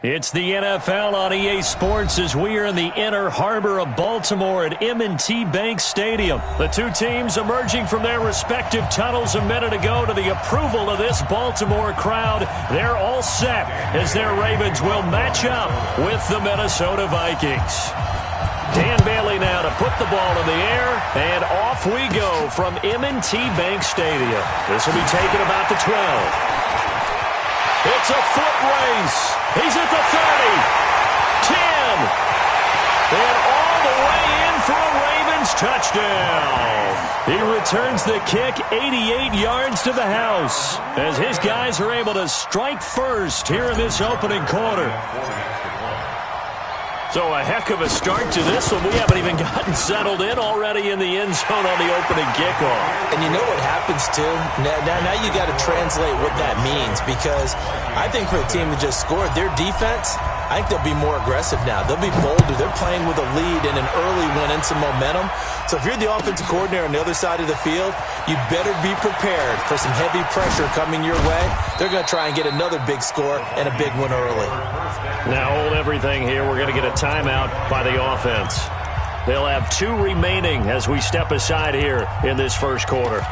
It's the NFL on EA Sports as we are in the inner harbor of Baltimore at M&T Bank Stadium. The two teams emerging from their respective tunnels a minute ago to the approval of this Baltimore crowd. They're all set as their Ravens will match up with the Minnesota Vikings. Dan Bailey now to put the ball in the air, and off we go from M&T Bank Stadium. This will be taken about the 12. It's a foot race. He's at the 30, 10, and all the way in for a Ravens touchdown. He returns the kick 88 yards to the house as his guys are able to strike first here in this opening quarter. So a heck of a start to this one. We haven't even gotten settled in already in the end zone on the opening kickoff. And you know what happens, too? Now you got to translate what that means, because I think for a team that just scored, their defense, I think they'll be more aggressive now. They'll be bolder. They're playing with a lead and an early win and some momentum. So if you're the offensive coordinator on the other side of the field, you better be prepared for some heavy pressure coming your way. They're going to try and get another big score and a big one early. Now hold everything here. We're going to get a timeout by the offense. They'll have 2 remaining as we step aside here in this first quarter.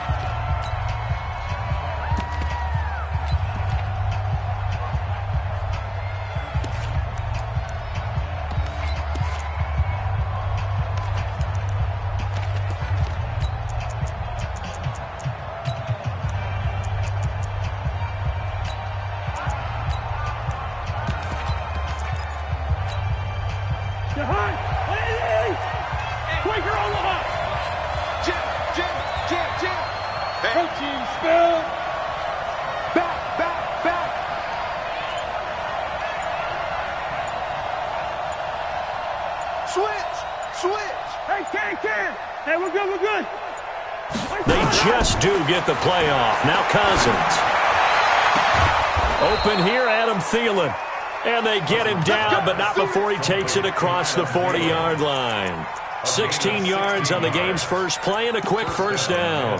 Hey, we're good. They just do get the playoff. Now Cousins. Open here, Adam Thielen. And they get him down, but not before he takes it across the 40-yard line. 16 yards on the game's first play and a quick first down.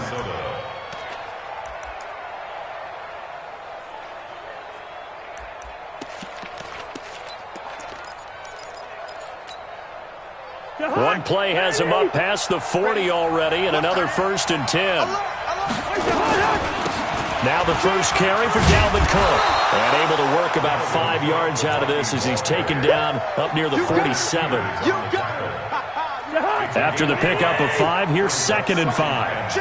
One play has him up past the 40 already, and another 1st and 10. Now the first carry for Dalvin Cook. And able to work about 5 yards out of this as he's taken down up near the 47. After the pickup of 5, here's 2nd and 5.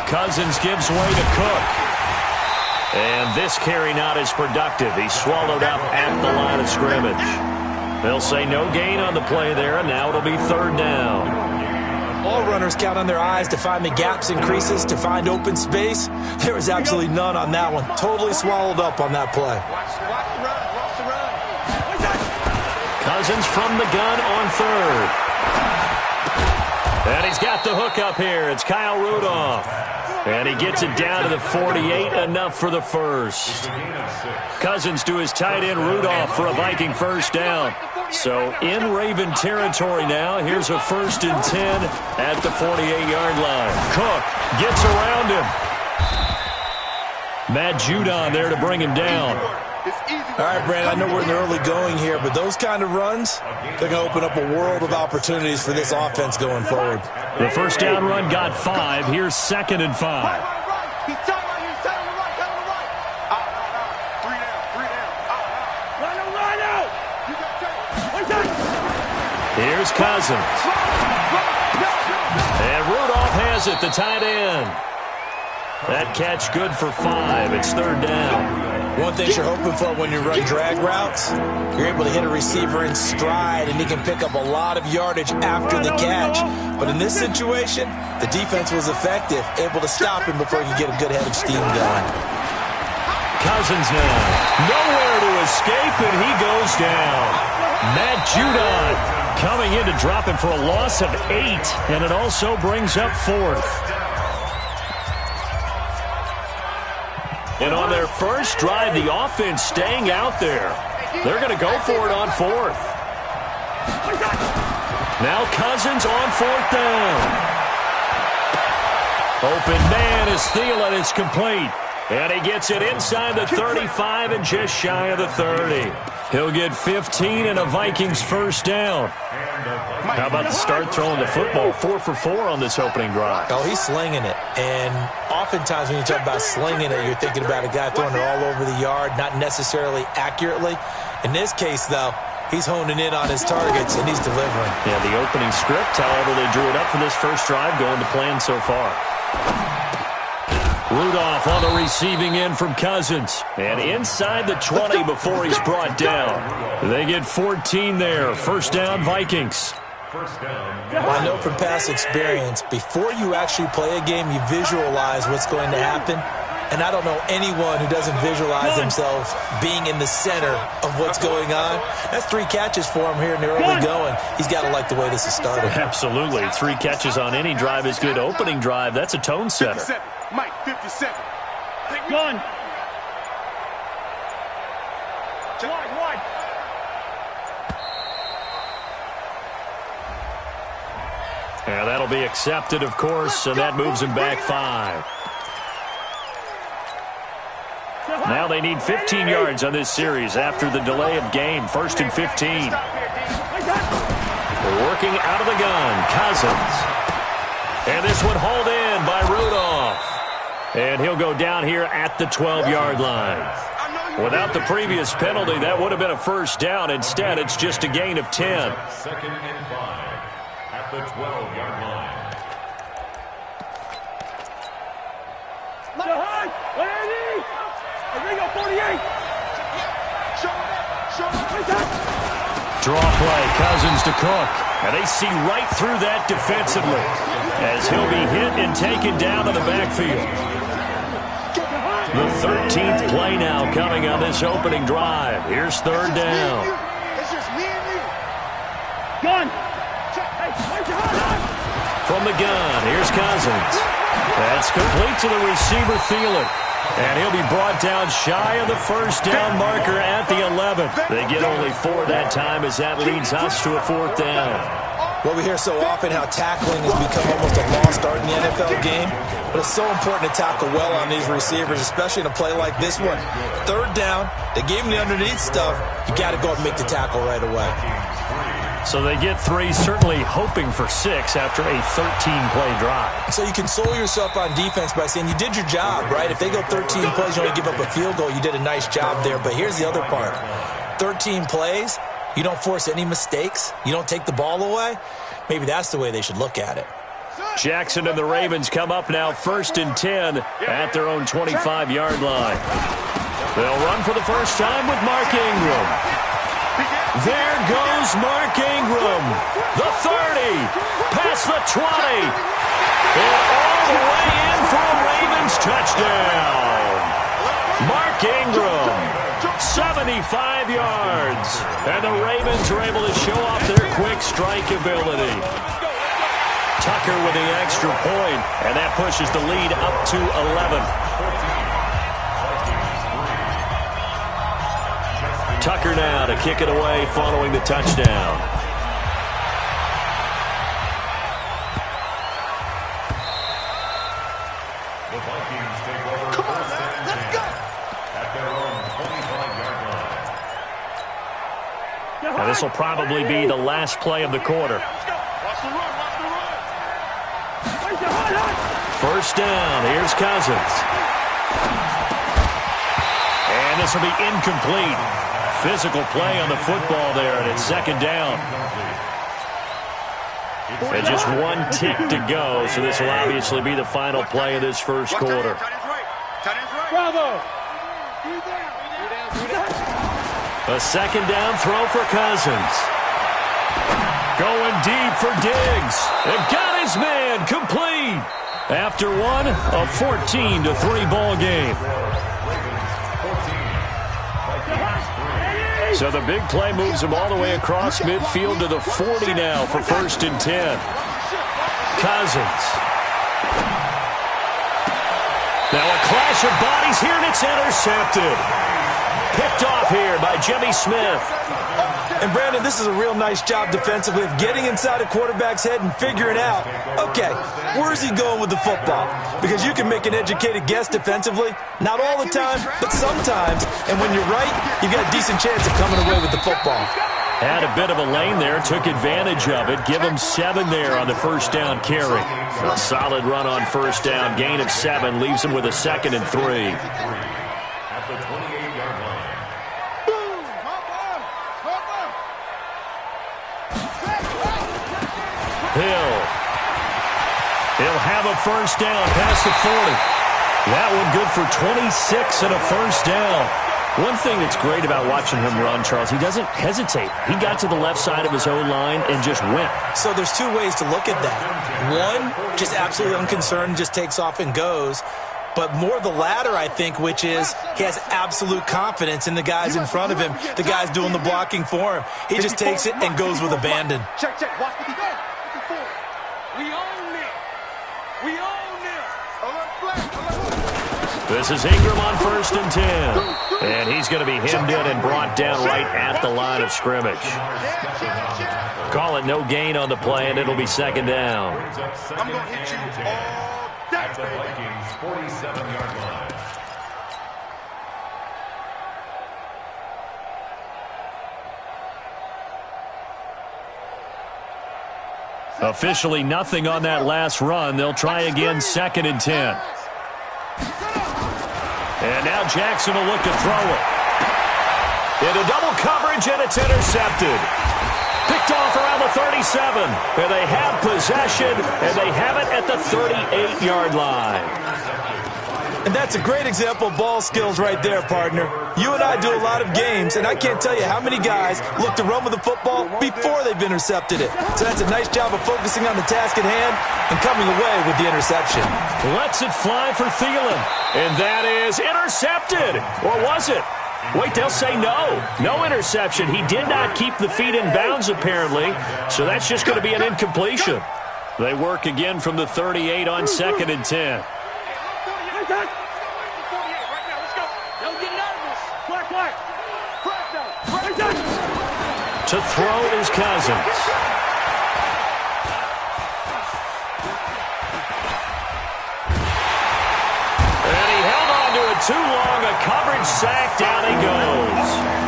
Cousins gives way to Cook. And this carry not as productive. He's swallowed up at the line of scrimmage. They'll say no gain on the play there, and now it'll be 3rd down. All runners count on their eyes to find the gaps and creases, to find open space. There was absolutely none on that one. Totally swallowed up on that play. Cousins from the gun on 3rd. And he's got the hook up here. It's Kyle Rudolph. And he gets it down to the 48, enough for the first. Cousins to his tight end Rudolph for a Viking first down. So in Raven territory now, here's a 1st and 10 at the 48-yard line. Cook gets around him. Matt Judon there to bring him down. All right, Brandon, I know we're in the early going here, but those kind of runs, they're going to open up a world of opportunities for this offense going forward. The first down run got 5. Here's 2nd and 5. Here's Cousins. And Rudolph has it, the tight end. That catch good for 5. It's 3rd down. One thing you're hoping for when you run drag routes, you're able to hit a receiver in stride, and he can pick up a lot of yardage after the catch. But in this situation, the defense was effective, able to stop him before he could get a good head of steam going. Cousins now. Nowhere to escape, and he goes down. Matt Judon coming in to drop him for a loss of 8, and it also brings up 4th. And on their first drive, the offense staying out there. They're going to go for it on 4th. Now Cousins on 4th down. Open man is Thielen. It's complete. And he gets it inside the 35 and just shy of the 30. He'll get 15 and a Vikings first down. How about the start throwing the football? 4 for 4 on this opening drive. Oh, he's slinging it. And oftentimes when you talk about slinging it, you're thinking about a guy throwing it all over the yard, not necessarily accurately. In this case, though, he's honing in on his targets, and he's delivering. Yeah, the opening script, however, they drew it up for this first drive, going to plan so far. Rudolph on the receiving end from Cousins. And inside the 20 before he's brought down. They get 14 there. First down, Vikings. Well, I know from past experience, before you actually play a game, you visualize what's going to happen. And I don't know anyone who doesn't visualize themselves being in the center of what's going on. That's 3 catches for him here in the early going. He's got to like the way this is started. Absolutely. 3 catches on any drive is good. Opening drive, that's a tone setter. 57. Mike, 57. Gun. Wide. Yeah, that'll be accepted, of course, and that moves him back 5. Now they need 15 yards on this series after the delay of game. First and 15. Working out of the gun, Cousins. And this one hauled in by Rudolph. And he'll go down here at the 12-yard line. Without the previous penalty, that would have been a first down. Instead, it's just a gain of 10. Second and 5 at the 12-yard line. Draw play, Cousins to Cook. And they see right through that defensively as he'll be hit and taken down to the backfield. The 13th play now coming on this opening drive. Here's third down. Gun. From the gun, here's Cousins. That's complete to the receiver, Thielen. And he'll be brought down shy of the first down marker at the 11th. They get only 4 that time as that leads us to a 4th down. Well, we hear so often how tackling has become almost a lost art in the NFL game. But it's so important to tackle well on these receivers, especially in a play like this one. Third down, they gave him the underneath stuff. You got to go and make the tackle right away. So they get 3, certainly hoping for 6 after a 13-play drive. So you console yourself on defense by saying you did your job, right? If they go 13 plays, you only give up a field goal, you did a nice job there. But here's the other part. 13 plays, you don't force any mistakes, you don't take the ball away. Maybe that's the way they should look at it. Jackson and the Ravens come up now first and 10 at their own 25-yard line. They'll run for the first time with Mark Ingram. There goes Mark Ingram. The 30, past the 20, and all the way in for a Ravens touchdown. Mark Ingram, 75 yards, and the Ravens are able to show off their quick strike ability. Tucker with the extra point, and that pushes the lead up to 11. Tucker now to kick it away following the touchdown. The Vikings take over first and 10 at their own 25-yard line. Now this will probably be the last play of the quarter. First down, here's Cousins. And this will be incomplete. Physical play on the football there, and it's second down. And just 1 tick to go, so this will obviously be the final play of this first quarter. Bravo. A second down throw for Cousins. Going deep for Diggs. And got his man complete. After one, a 14-3 ball game. So the big play moves him all the way across midfield to the 40 now for first and 10. Cousins. Now a clash of bodies here, and it's intercepted. Picked off here by Jimmy Smith. And, Brandon, this is a real nice job defensively of getting inside a quarterback's head and figuring out, okay, where's he going with the football? Because you can make an educated guess defensively. Not all the time, but sometimes. And when you're right, you've got a decent chance of coming away with the football. Had a bit of a lane there, took advantage of it. Give him 7 there on the first down carry. A solid run on first down. Gain of 7 leaves him with a 2nd and 3. At the 28-yard line. He'll have a first down past the 40. That one good for 26 and a first down. One thing that's great about watching him run, Charles, he doesn't hesitate. He got to the left side of his own line and just went. So there's 2 ways to look at that. One, just absolutely unconcerned, just takes off and goes. But more the latter, I think, which is he has absolute confidence in the guys in front of him, the guys doing the blocking for him. He just takes it and goes with abandon. Check. Watch what he does. We own it. We own it. This is Ingram on first and 10. And he's going to be hemmed in and brought down right at the line of scrimmage. Call it no gain on the play, and it'll be 2nd down. I'm going to hit you all day. At the Vikings' 47-yard line. Officially nothing on that last run. They'll try again, 2nd and 10. And now Jackson will look to throw it. Into double coverage, and it's intercepted. Picked off around the 37. And they have possession, and they have it at the 38-yard line. And that's a great example of ball skills right there, partner. You and I do a lot of games, and I can't tell you how many guys look to run with the football before they've intercepted it. So that's a nice job of focusing on the task at hand and coming away with the interception. Lets it fly for Thielen. And that is intercepted. Or was it? Wait, they'll say no. No interception. He did not keep the feet in bounds, apparently. So that's just going to be an incompletion. They work again from the 38 on 2nd and 10. To throw is Cousins. And he held on to it too long. A coverage sack. Down he goes.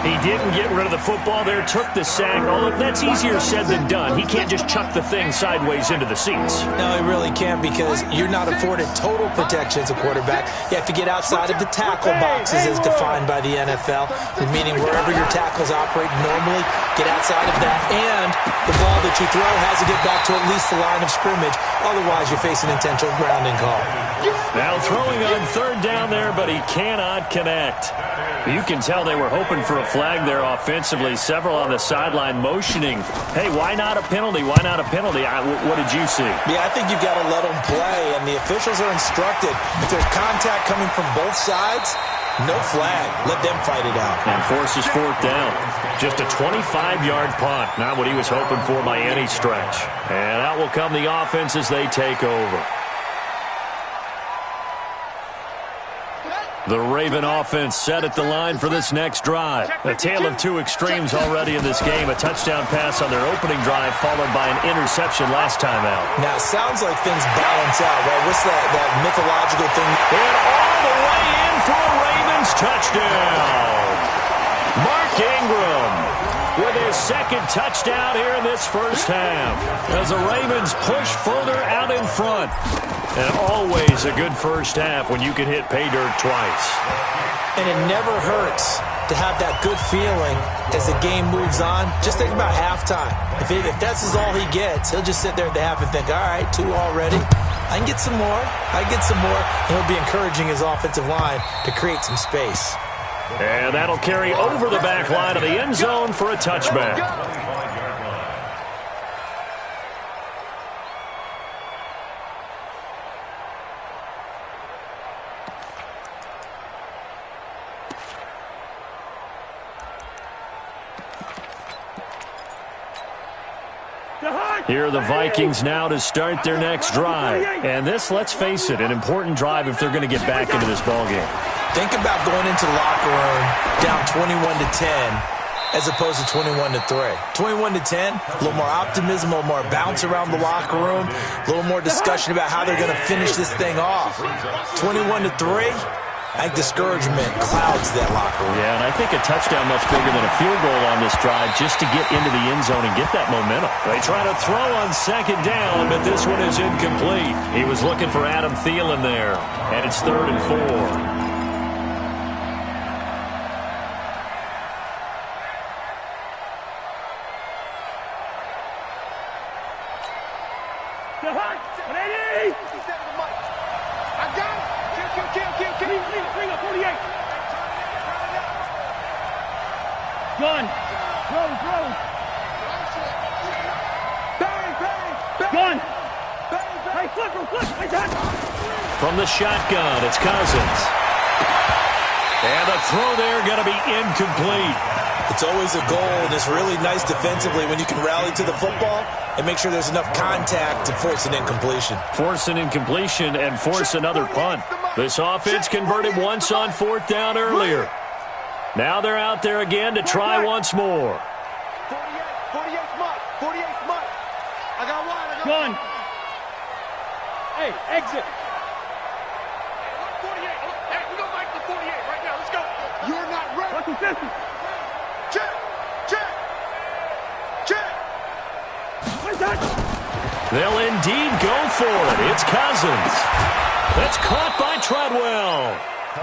He didn't get rid of the football there, took the sack. Although that's easier said than done. He can't just chuck the thing sideways into the seats. No, he really can't, because you're not afforded total protection as a quarterback. You have to get outside of the tackle boxes as defined by the NFL, meaning wherever your tackles operate normally, get outside of that. And the ball that you throw has to get back to at least the line of scrimmage. Otherwise, you're facing intentional grounding call. Now throwing on 3rd down there, but he cannot connect. You can tell they were hoping for a flag there offensively. Several on the sideline motioning, hey, why not a penalty? Why not a penalty? What did you see? Yeah, I think you've got to let them play, and the officials are instructed. If there's contact coming from both sides, no flag. Let them fight it out. And forces 4th down. Just a 25-yard punt. Not what he was hoping for by any stretch. And out will come the offense as they take over. The Raven offense set at the line for this next drive. A tale of 2 extremes already in this game. A touchdown pass on their opening drive, followed by an interception last time out. Now, it sounds like things balance out, right? What's that mythological thing? And all the way in for a Ravens touchdown. Mark Ingram with his 2nd touchdown here in this first half, as the Ravens push further out in front. And always a good first half when you can hit pay dirt twice. And it never hurts to have that good feeling as the game moves on. Just think about halftime. If that's all he gets, he'll just sit there at the half and think, all right, 2 already. I can get some more. And he'll be encouraging his offensive line to create some space. And that'll carry over the back line of the end zone for a touchback. Here are the Vikings now to start their next drive. And this, let's face it, an important drive if they're going to get back into this ballgame. Think about going into the locker room down 21-10 as opposed to 21-3. 21-10, a little more optimism, a little more bounce around the locker room, a little more discussion about how they're going to finish this thing off. 21-3, I think discouragement clouds that locker room. Yeah, and I think a touchdown much bigger than a field goal on this drive just to get into the end zone and get that momentum. They try to throw on second down, but this one is incomplete. He was looking for Adam Thielen there, and it's 3rd and 4. Gun. Throw. Gun. Hey, flip. From the shotgun, it's Cousins. And the throw there going to be incomplete. It's always a goal, and it's really nice defensively when you can rally to the football and make sure there's enough contact to force an incompletion. Force an incompletion and force another punt. This offense converted once on 4th down earlier. Now they're out there again to try once more. 48 smart. I got one. Gun. Hey, exit. 48. Hey, we don't like the 48 right now. Let's go. You're not ready. What's the 50? Check. They'll indeed go for it. It's Cousins. That's caught by Treadwell.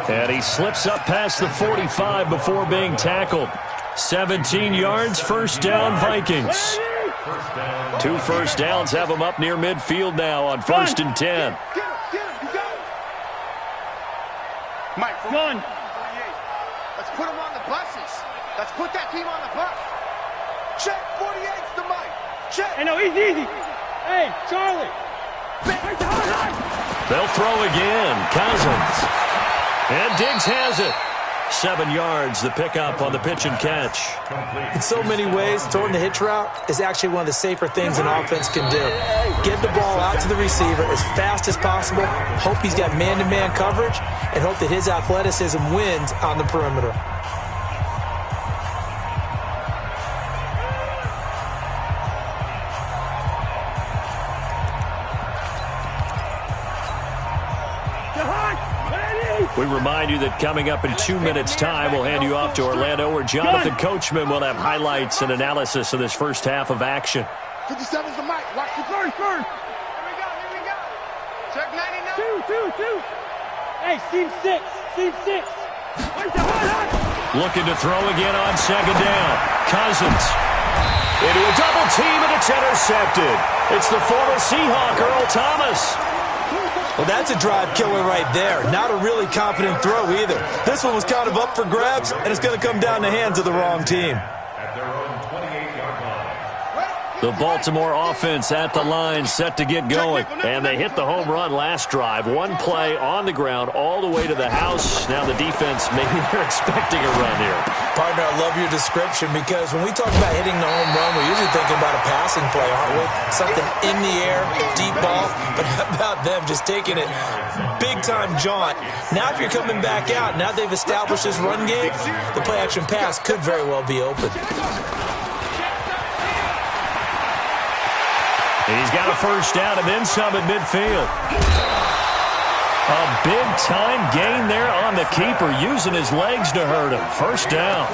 And he slips up past the 45 before being tackled. 17 yards, 1st down, Vikings. 2 first downs have them up near midfield now on 1st and 10. Get him. Mike, gun. Let's put him on the buses. Let's put that team on the bus. Check, 48's the Mike. Check. Hey, no, easy. Hey, Charlie. They'll throw again. Cousins. And Diggs has it. 7 yards, the pickup on the pitch and catch. In so many ways, throwing the hitch route is actually one of the safer things an offense can do. Get the ball out to the receiver as fast as possible, hope he's got man-to-man coverage, and hope that his athleticism wins on the perimeter. We remind you that coming up in 2 minutes' time, we'll hand you off to Orlando, where Jonathan Coachman will have highlights and analysis of this first half of action. 57's the Mike. Watch the first. Here we go. Check 99. Two. Hey, seam six. Looking to throw again on second down. Cousins. Into a double team, and it's intercepted. It's the former Seahawk, Earl Thomas. Well, that's a drive killer right there. Not a really confident throw either. This one was kind of up for grabs, and it's going to come down the hands of the wrong team. At their own 28-yard line. The Baltimore offense at the line, set to get going. And they hit the home run last drive. One play on the ground all the way to the house. Now the defense, maybe they're expecting a run here. Partner, I love your description, because when we talk about hitting the home run, we're usually thinking about a passing play, aren't we? Something in the air, deep ball. But how about them just taking it big-time jaunt? Now if you're coming back out, now they've established this run game, the play-action pass could very well be open. He's got a first down and then some at midfield. A big-time gain there on the keeper, using his legs to hurt him. First down.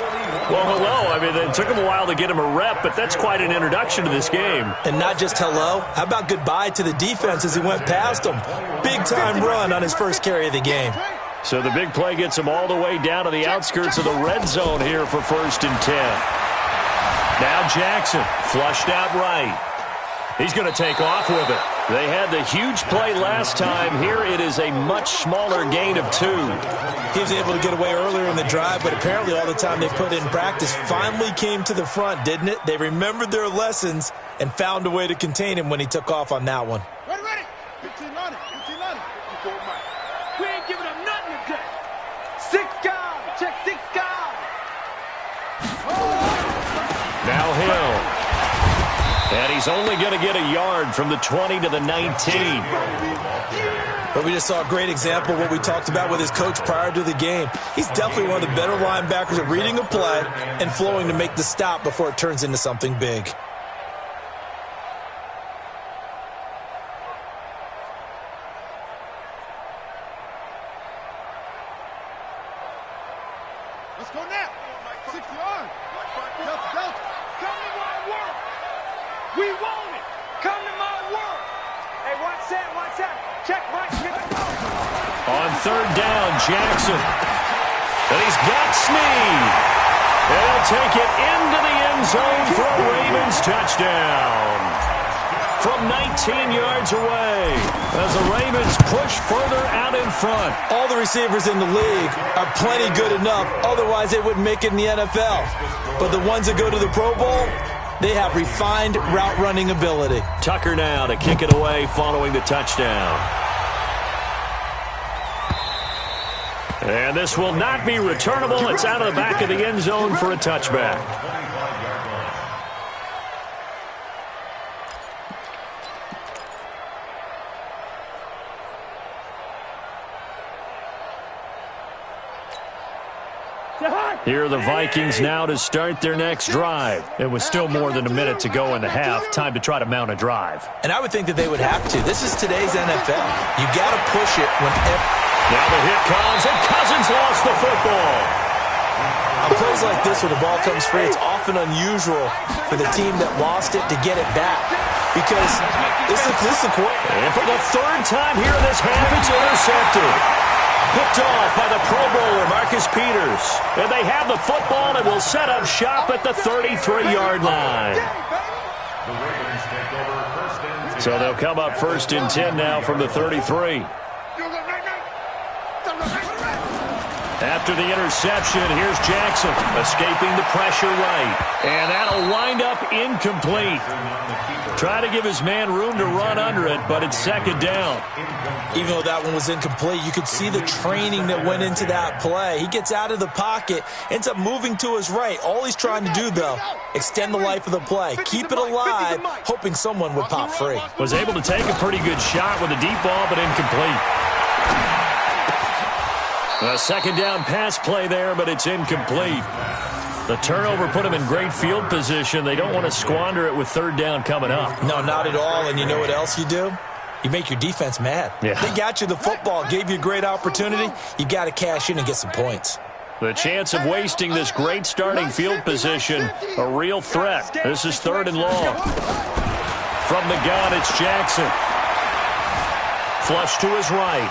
Well, hello. I mean, it took him a while to get him a rep, but that's quite an introduction to this game. And not just hello. How about goodbye to the defense as he went past him? Big-time run on his first carry of the game. So the big play gets him all the way down to the outskirts of the red zone here for 1st and 10. Now Jackson, flushed out right. He's going to take off with it. They had the huge play last time. Here it is a much smaller gain of 2. He was able to get away earlier in the drive, but apparently all the time they put in practice finally came to the front, didn't it? They remembered their lessons and found a way to contain him when he took off on that one. Ready. 15 on it. We ain't giving up nothing today. 6 guys. Check 6 guys. Now Hill. And he's only going to get a yard from the 20 to the 19. But we just saw a great example of what we talked about with his coach prior to the game. He's definitely one of the better linebackers at reading a play and flowing to make the stop before it turns into something big. Let's go now. 6 yards. Delta. Come to my work. We want it. Come to my work. Hey, watch that. Check, Mike. On third down, Jackson. And he's got Snead. And he'll take it into the end zone for a Ravens touchdown. From 19 yards away as the Ravens push further out in front. All the receivers in the league are plenty good enough. Otherwise, they wouldn't make it in the NFL. But the ones that go to the Pro Bowl, they have refined route running ability. Tucker now to kick it away following the touchdown. And this will not be returnable. It's out of the back of the end zone for a touchback. Here are the Vikings now to start their next drive. It was still more than a minute to go in the half. Time to try to mount a drive. And I would think that they would have to. This is today's NFL. You got to push it whenever. Now the hit comes, and Cousins lost the football. On plays like this where the ball comes free, it's often unusual for the team that lost it to get it back. Because this is a quarter. And for the third time here in this half, it's intercepted. Picked off by the Pro Bowler, Marcus Peters. And they have the football and will set up shop at the 33-yard line. So they'll come up 1st and 10 now from the 33. After the interception, here's Jackson escaping the pressure right. And that'll wind up incomplete. Try to give his man room to run under it, but it's 2nd down. Even though that one was incomplete, you could see the training that went into that play. He gets out of the pocket, ends up moving to his right. All he's trying to do, though, extend the life of the play. Keep it alive, hoping someone would pop free. Was able to take a pretty good shot with a deep ball, but incomplete. A 2nd down pass play there, but it's incomplete. The turnover put them in great field position. They don't want to squander it with 3rd down coming up. No, not at all. And you know what else you do? You make your defense mad. Yeah. They got you the football, gave you a great opportunity. You got to cash in and get some points. The chance of wasting this great starting field position, a real threat. This is 3rd and long. From the gun, it's Jackson. Flush to his right.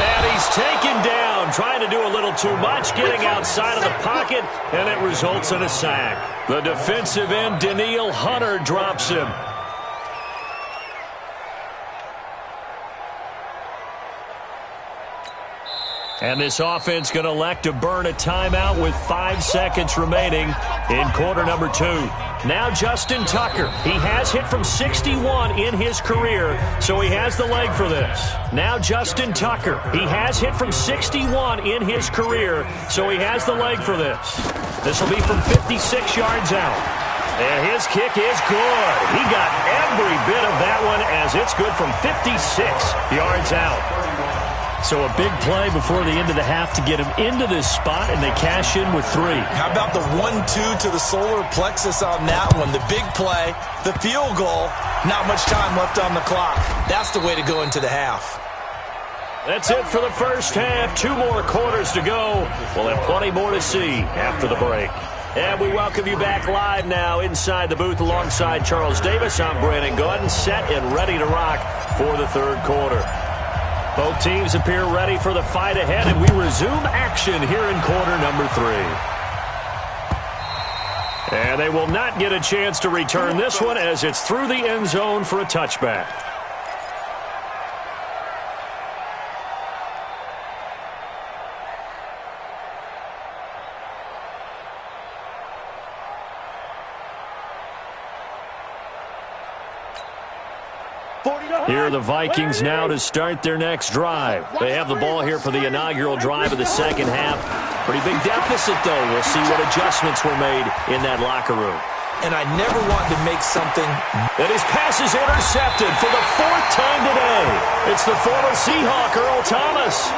And he's taken down, trying to do a little too much, getting outside of the pocket, and it results in a sack. The defensive end, Danielle Hunter, drops him. And this offense going to elect to burn a timeout with 5 seconds remaining in quarter number 2. Now Justin Tucker. He has hit from 61 in his career, so he has the leg for this. Now Justin Tucker. He has hit from 61 in his career, so he has the leg for this. This will be from 56 yards out. And his kick is good. He got every bit of that one as it's good from 56 yards out. So a big play before the end of the half to get him into this spot, and they cash in with 3. How about the 1-2 to the solar plexus on that one? The big play, the field goal, not much time left on the clock. That's the way to go into the half. That's it for the first half. 2 more quarters to go. We'll have plenty more to see after the break. And we welcome you back live now inside the booth alongside Charles Davis. I'm Brandon Gordon, set and ready to rock for the 3rd quarter. Both teams appear ready for the fight ahead, and we resume action here in quarter number 3. And they will not get a chance to return this one as it's through the end zone for a touchback. Here are the Vikings now to start their next drive. They have the ball here for the inaugural drive of the 2nd half. Pretty big deficit, though. We'll see what adjustments were made in that locker room. and I never want to make something. And his pass is intercepted for the 4th time today. It's the former Seahawk, Earl Thomas.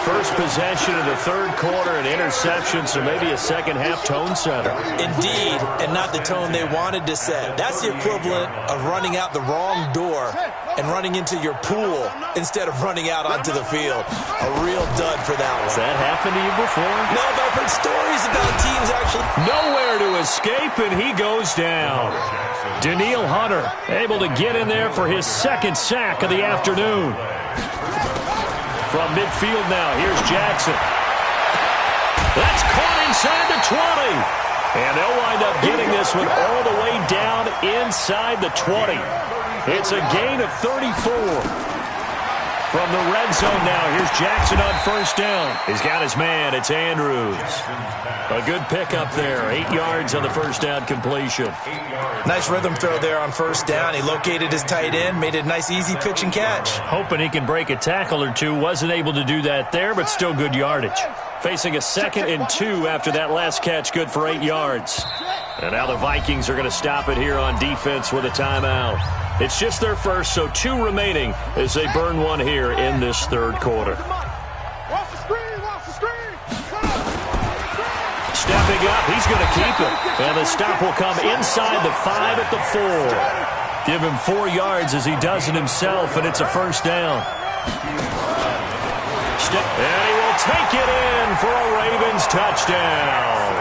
First possession of the 3rd quarter, an interception, so maybe a second-half tone setter. Indeed, and not the tone they wanted to set. That's the equivalent of running out the wrong door and running into your pool instead of running out onto the field. A real dud for that one. Has that happened to you before? No, but I've heard stories about teams actually. Nowhere to escape, and he goes down. Danielle Hunter able to get in there for his 2nd sack of the afternoon. From midfield now, here's Jackson. That's caught inside the 20. And they'll wind up getting this one all the way down inside the 20. It's a gain of 34. From the red zone now, here's Jackson on 1st down. He's got his man, it's Andrews. A good pickup there, 8 yards on the 1st down completion. Nice rhythm throw there on 1st down. He located his tight end, made it a nice easy pitch and catch. Hoping he can break a tackle or two. Wasn't able to do that there, but still good yardage. Facing a 2nd and 2 after that last catch, good for 8 yards. And now the Vikings are going to stop it here on defense with a timeout. It's just their first, so 2 remaining as they burn one here in this 3rd quarter. Stepping up, he's going to keep it. And the stop will come inside the 5 at the 4. Give him 4 yards as he does it himself, and it's a 1st down. And he will take it in for a Ravens touchdown.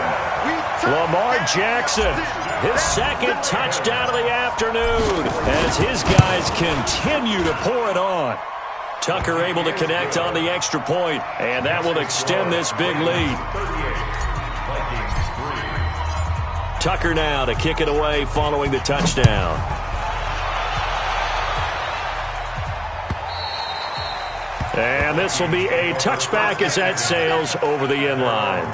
Lamar Jackson, his 2nd touchdown of the afternoon as his guys continue to pour it on. Tucker able to connect on the extra point, and that will extend this big lead. Tucker now to kick it away following the touchdown. And this will be a touchback as that sails over the end line.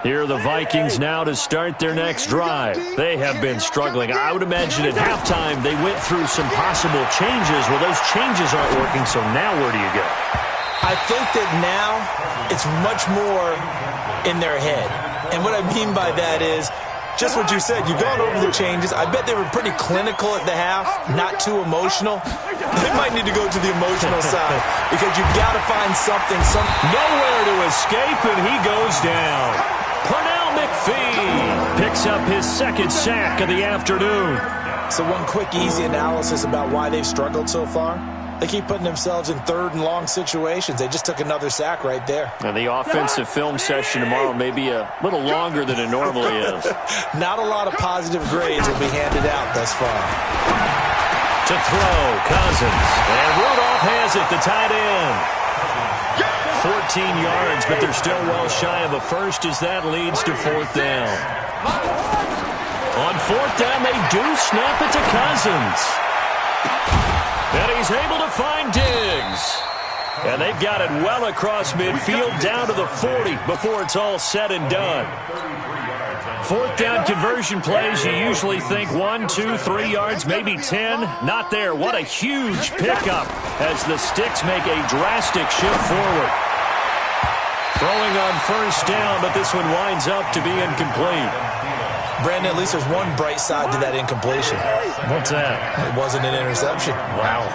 Here are the Vikings now to start their next drive. They have been struggling. I would imagine at halftime they went through some possible changes. Well, those changes aren't working, so now where do you go? I think that now it's much more in their head. And what I mean by that is just what you said. You've gone over the changes. I bet they were pretty clinical at the half, not too emotional. They might need to go to the emotional side because you've got to find something. Nowhere to escape, and he goes down. Pernell McPhee picks up his 2nd sack of the afternoon. So one quick, easy analysis about why they've struggled so far. They keep putting themselves in 3rd and long situations. They just took another sack right there. And the offensive film session tomorrow may be a little longer than it normally is. Not a lot of positive grades will be handed out thus far. To throw, Cousins. And Rudolph has it, the tight end. 14 yards, but they're still well shy of a first as that leads to 4th down. On 4th down, they do snap it to Cousins. And he's able to find Diggs. And they've got it well across midfield down to the 40 before it's all said and done. 4th down conversion plays, you usually think 1, 2, 3 yards, maybe 10. Not there. What a huge pickup as the Sticks make a drastic shift forward. Throwing on 1st down, but this one winds up to be incomplete. Brandon, at least there's one bright side to that incompletion. What's that? It wasn't an interception. Wow.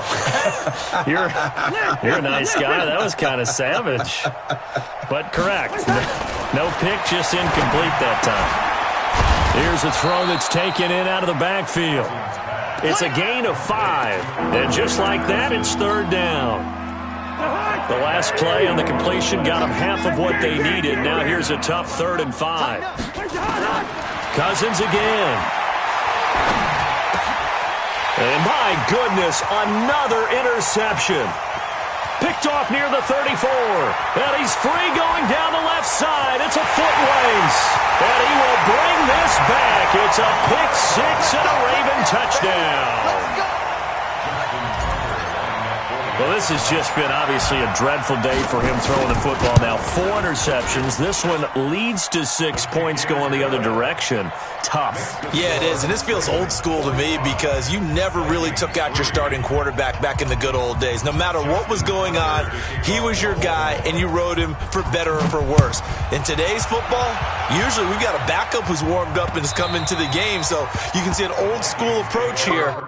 You're a nice guy. That was kind of savage. But correct. No pick, just incomplete that time. Here's a throw that's taken in out of the backfield. It's a gain of 5. And just like that, it's 3rd down. The last play on the completion got them half of what they needed. Now here's a tough 3rd and 5. Cousins again. And my goodness, another interception. Picked off near the 34. And he's free going down the left side. It's a foot race. And he will bring this back. It's a pick 6 and a Raven touchdown. Well, this has just been obviously a dreadful day for him throwing the football. Now 4 interceptions. This one leads to 6 points going the other direction. Tough. Yeah, it is, and this feels old school to me because you never really took out your starting quarterback back in the good old days. No matter what was going on, he was your guy, and you rode him for better or for worse. In today's football, usually we've got a backup who's warmed up and has come into the game, so you can see an old school approach here.